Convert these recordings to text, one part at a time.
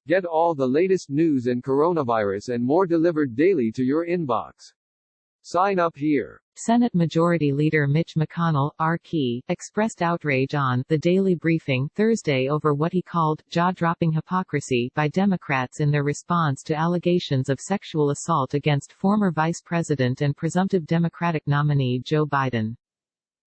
Get all the latest news and coronavirus and more delivered daily to your inbox. Sign up here. Senate Majority Leader Mitch McConnell, RK, expressed outrage on The Daily Briefing Thursday over what he called jaw-dropping hypocrisy by Democrats in their response to allegations of sexual assault against former Vice President and presumptive Democratic nominee Joe Biden.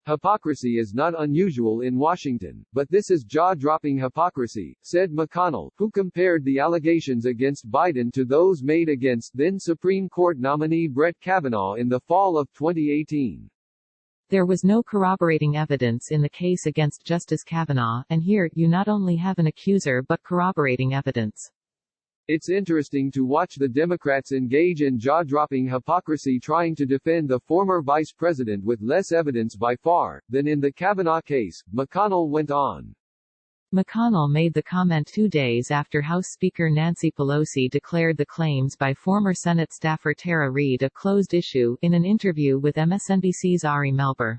Hypocrisy is not unusual in Washington, but this is jaw-dropping hypocrisy, said McConnell, who compared the allegations against Biden to those made against then Supreme Court nominee Brett Kavanaugh in the fall of 2018. There was no corroborating evidence in the case against Justice Kavanaugh, and here, you not only have an accuser but corroborating evidence. It's interesting to watch the Democrats engage in jaw-dropping hypocrisy trying to defend the former vice president with less evidence by far than in the Kavanaugh case, McConnell went on. McConnell made the comment 2 days after House Speaker Nancy Pelosi declared the claims by former Senate staffer Tara Reade a closed issue in an interview with MSNBC's Ari Melber.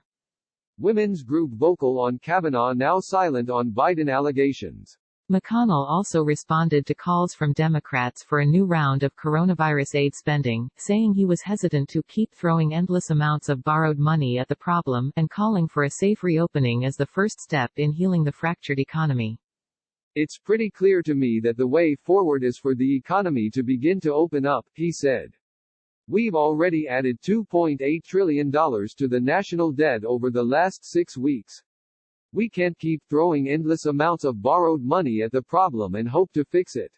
Women's group vocal on Kavanaugh now silent on Biden allegations. McConnell also responded to calls from Democrats for a new round of coronavirus aid spending, saying he was hesitant to keep throwing endless amounts of borrowed money at the problem, and calling for a safe reopening as the first step in healing the fractured economy. It's pretty clear to me that the way forward is for the economy to begin to open up, he said. We've already added $2.8 trillion to the national debt over the last 6 weeks. We can't keep throwing endless amounts of borrowed money at the problem and hope to fix it.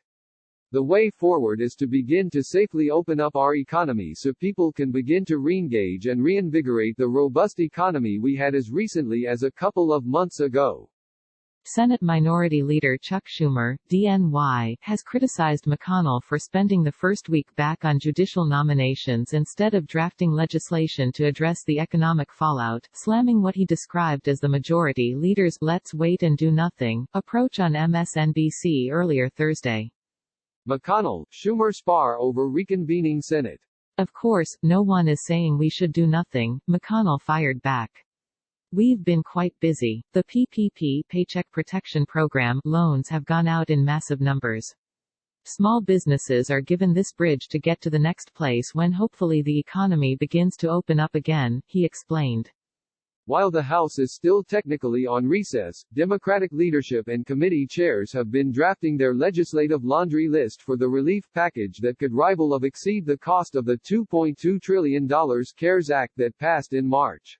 The way forward is to begin to safely open up our economy so people can begin to re-engage and reinvigorate the robust economy we had as recently as a couple of months ago. Senate Minority Leader Chuck Schumer, DNY, has criticized McConnell for spending the first week back on judicial nominations instead of drafting legislation to address the economic fallout, slamming what he described as the majority leader's "let's wait and do nothing" approach on MSNBC earlier Thursday. McConnell, Schumer spar over reconvening Senate. Of course, no one is saying we should do nothing, McConnell fired back. We've been quite busy. The PPP Paycheck Protection Program loans have gone out in massive numbers. Small businesses are given this bridge to get to the next place when hopefully the economy begins to open up again, he explained. While the House is still technically on recess, Democratic leadership and committee chairs have been drafting their legislative laundry list for the relief package that could rival or exceed the cost of the $2.2 trillion CARES Act that passed in March.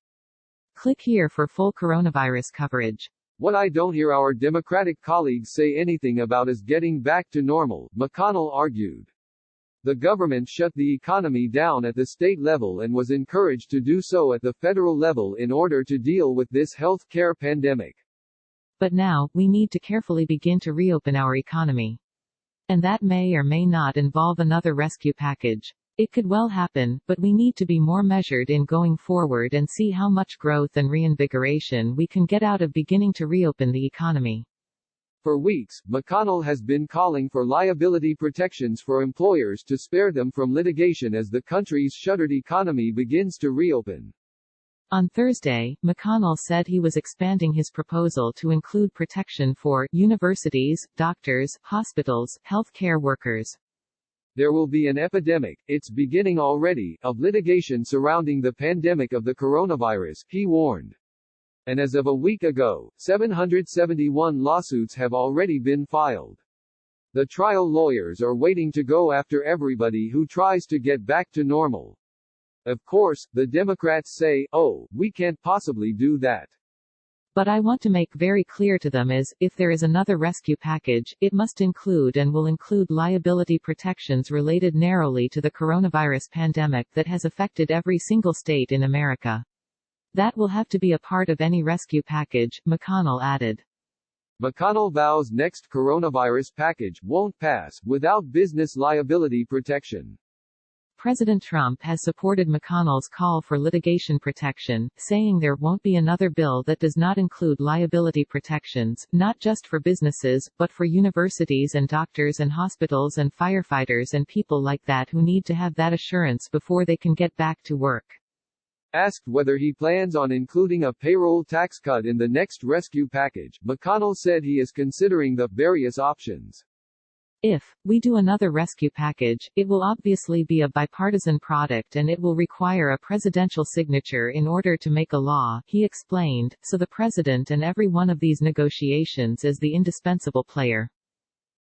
Click here for full coronavirus coverage. What I don't hear our Democratic colleagues say anything about is getting back to normal, McConnell argued. The government shut the economy down at the state level and was encouraged to do so at the federal level in order to deal with this health care pandemic. But now, we need to carefully begin to reopen our economy. And that may or may not involve another rescue package. It could well happen, but we need to be more measured in going forward and see how much growth and reinvigoration we can get out of beginning to reopen the economy. For weeks, McConnell has been calling for liability protections for employers to spare them from litigation as the country's shuttered economy begins to reopen. On Thursday, McConnell said he was expanding his proposal to include protection for universities, doctors, hospitals, healthcare workers. There will be an epidemic, it's beginning already, of litigation surrounding the pandemic of the coronavirus, he warned. And as of a week ago, 771 lawsuits have already been filed. The trial lawyers are waiting to go after everybody who tries to get back to normal. Of course, the Democrats say, oh, we can't possibly do that. But I want to make very clear to them is, if there is another rescue package, it must include and will include liability protections related narrowly to the coronavirus pandemic that has affected every single state in America. That will have to be a part of any rescue package, McConnell added. McConnell vows next coronavirus package won't pass without business liability protection. President Trump has supported McConnell's call for litigation protection, saying there won't be another bill that does not include liability protections, not just for businesses, but for universities and doctors and hospitals and firefighters and people like that who need to have that assurance before they can get back to work. Asked whether he plans on including a payroll tax cut in the next rescue package, McConnell said he is considering the various options. If we do another rescue package, it will obviously be a bipartisan product and it will require a presidential signature in order to make a law, he explained, so the president and every one of these negotiations is the indispensable player.